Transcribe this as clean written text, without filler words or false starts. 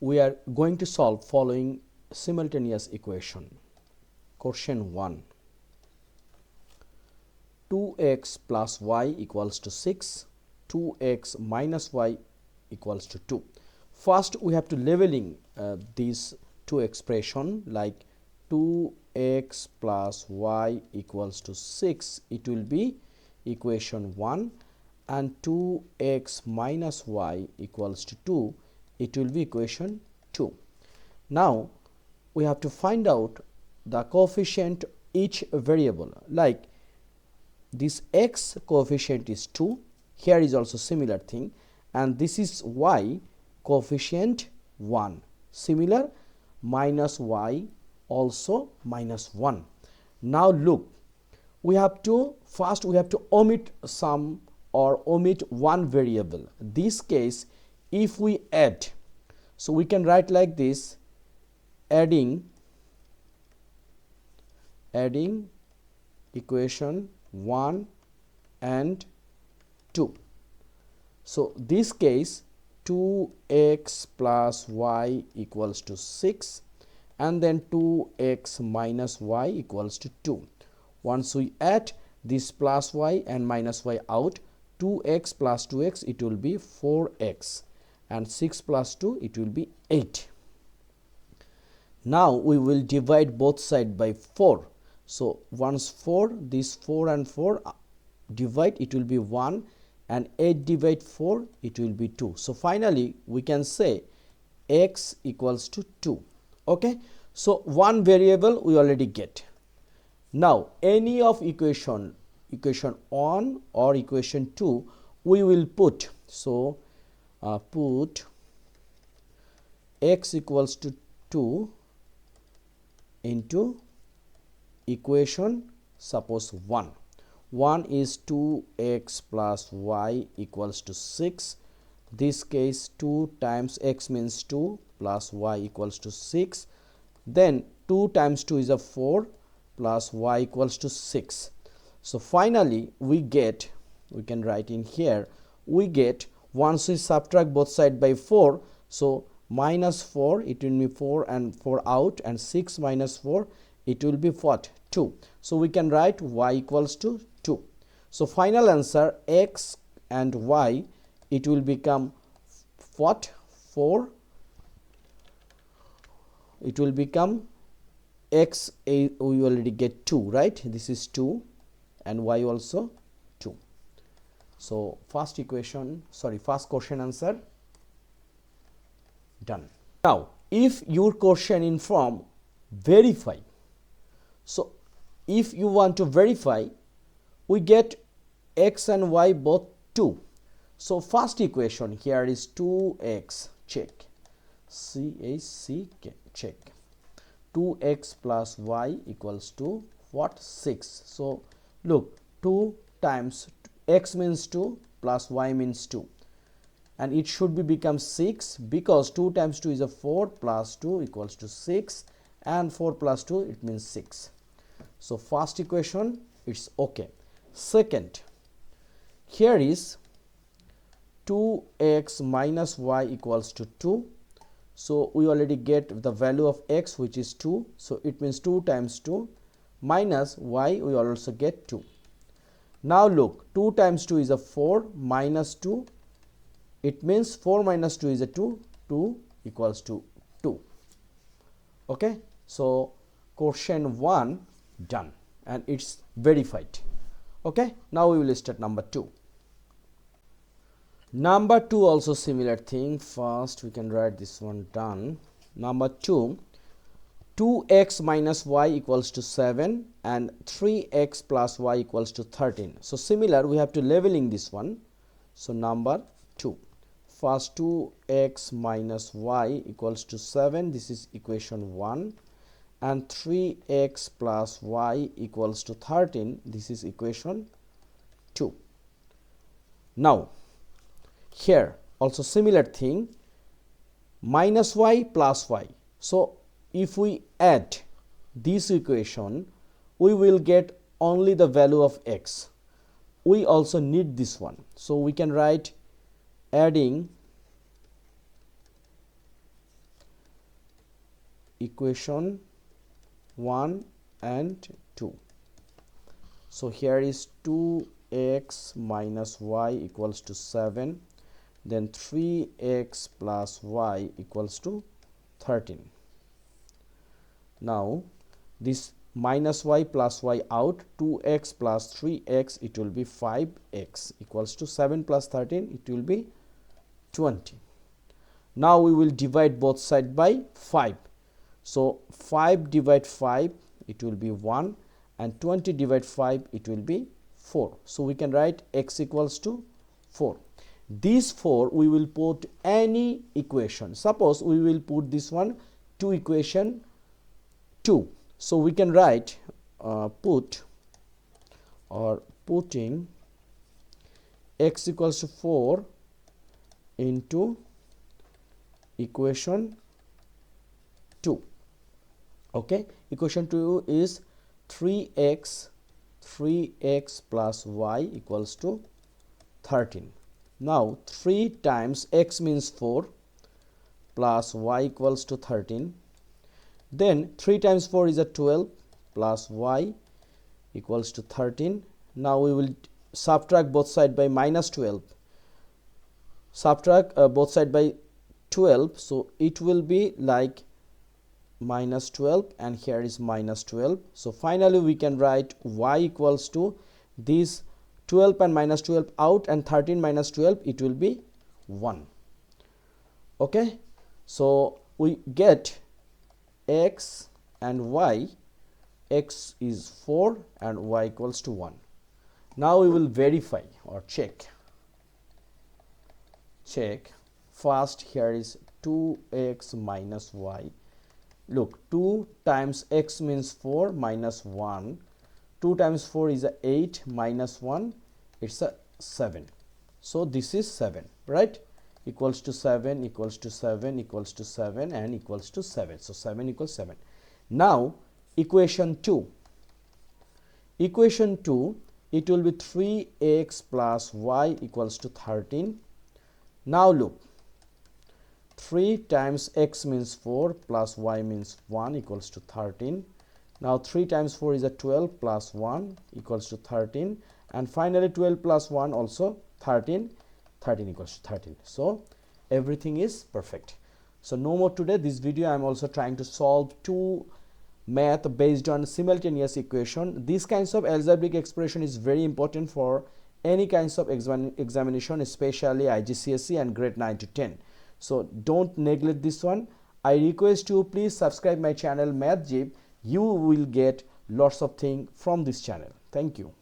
we are going to solve following simultaneous equation. Question 1. 2x plus y equals to 6, 2x minus y equals to 2. First we have to leveling these two expression, like 2x plus y equals to 6, it will be equation 1, and 2x minus y equals to 2, it will be equation 2. Now we have to find out the coefficient each variable, like this x coefficient is 2, here is also similar thing, and this is y coefficient 1, similar, minus y also minus 1. Now look, we have to first we have to omit some or omit one variable. This case, if we add, so we can write like this, adding equation 1 and 2. So this case 2x plus y equals to 6, and then 2x minus y equals to 2. Once we add this plus y and minus y out, 2x plus 2x, it will be 4x, and 6 plus 2, it will be 8. Now we will divide both sides by 4. So once 4, this 4 and 4 divide, it will be 1, and 8 divide 4, it will be 2. So finally we can say x equals to 2. Okay, so one variable we already get. Now any of equation 1 or equation 2 we will put, so put x equals to 2 into equation, suppose 1. 1 is 2x plus y equals to 6. This case 2 times x means 2 plus y equals to 6. Then 2 times 2 is a 4 plus y equals to 6. So finally we get, we can write in here, we get, once we subtract both sides by 4, so minus 4, it will be 4 and 4 out, and 6 minus 4, it will be what? 2. So we can write y equals to 2. So final answer x and y, it will become what? 4. It will become x, we already get 2, right? This is 2, and y also 2. So first question answer done. Now if your question in form verify, so if you want to verify, we get x and y both 2. So first equation here is 2x, check, check, 2x plus y equals to what? 6. So look, 2 times x means 2 plus y means 2, and it should be become 6, because 2 times 2 is a 4 plus 2 equals to 6, and 4 plus 2, it means 6. So first equation, it's okay. Second, here is 2x minus y equals to 2. So we already get the value of x, which is 2. So it means 2 times 2 minus y, we also get 2. Now look, 2 times 2 is a 4 minus 2. It means 4 minus 2 is a 2. 2 equals to 2. Okay. So question 1 done, and it's verified. Okay. Now we will start number 2. Number 2 also similar thing. First we can write this one done. Number 2, 2x minus y equals to 7, and 3x plus y equals to 13. So similar, we have to leveling this one. So number 2, first 2x minus y equals to 7, this is equation 1, and 3x plus y equals to 13, this is equation 2. Now here also similar thing, minus y plus y. So if we add this equation, we will get only the value of x. We also need this one, so we can write adding equation 1 and 2. So here is 2x minus y equals to 7, then 3x plus y equals to 13. Now this minus y plus y out, 2x plus 3x, it will be 5x equals to 7 plus 13, it will be 20. Now we will divide both sides by 5. So 5 divide 5, it will be 1, and 20 divide 5, it will be 4. So we can write x equals to 4. These 4 we will put any equation. Suppose we will put this one to equation 2. So we can write putting x equals to 4 into equation 2. Okay, equation 2 is 3x plus y equals to 13. Now 3 times x means 4 plus y equals to 13. Then 3 times 4 is a 12 plus y equals to 13. Now we will subtract both sides by minus 12. Subtract both sides by 12, so it will be like minus 12, and here is minus 12. So finally we can write y equals to this 12 and minus 12 out, and 13 minus 12, it will be 1. Okay, so we get x and y. X is 4 and y equals to 1. Now we will verify or check. First, here is 2x minus y. Look, 2 times x means 4 minus 1. 2 times 4 is a 8 minus 1, it's a 7. So this is 7, right? Equals to 7, equals to 7, equals to 7, and equals to 7. So 7 equals 7. Now equation 2. Equation 2, it will be 3x plus y equals to 13. Now look, 3 times x means 4 plus y means 1 equals to 13. Now 3 times 4 is a 12 plus 1 equals to 13, and finally 12 plus 1 also 13. 13 equals to 13. So everything is perfect. So no more today. This video I am also trying to solve 2 math based on simultaneous equation. These kinds of algebraic expression is very important for any kinds of examination, especially IGCSE and grade 9 to 10. So don't neglect this one. I request you, please subscribe my channel MathJip. You will get lots of things from this channel. Thank you.